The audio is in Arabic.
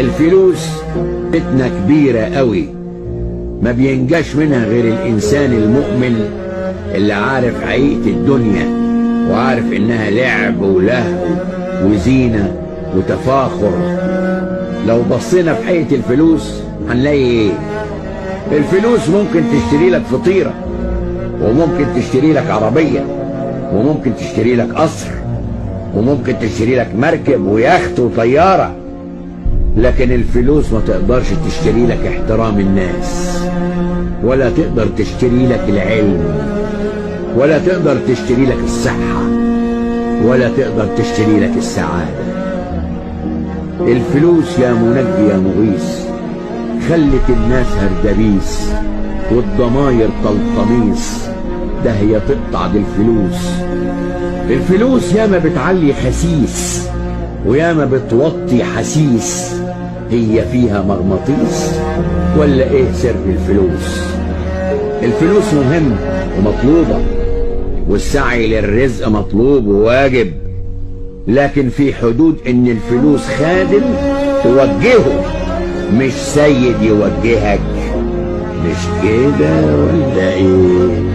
الفلوس فتنة كبيرة قوي، ما بينجاش منها غير الإنسان المؤمن اللي عارف حقيقة الدنيا وعارف إنها لعب ولهو وزينة وتفاخر. لو بصينا في حقيقة الفلوس هنلاقي إيه؟ الفلوس ممكن تشتري لك فطيرة، وممكن تشتري لك عربية، وممكن تشتري لك قصر، وممكن تشتري لك مركب ويخت وطيارة. لكن الفلوس ما تقدرش تشتري لك احترام الناس، ولا تقدر تشتري لك العلم، ولا تقدر تشتري لك الصحة، ولا تقدر تشتري لك السعادة. الفلوس يا منجي يا مغيث خلت الناس هردبيس والضماير طلطميس، ده هي تقطع دي الفلوس. الفلوس ياما بتعلي خسيس وياما بتوطي حسيس، هي فيها مغناطيس ولا ايه سر الفلوس؟ الفلوس مهمة ومطلوبة، والسعي للرزق مطلوب وواجب، لكن في حدود ان الفلوس خادم توجهه مش سيد يوجهك. مش كده ولا ايه؟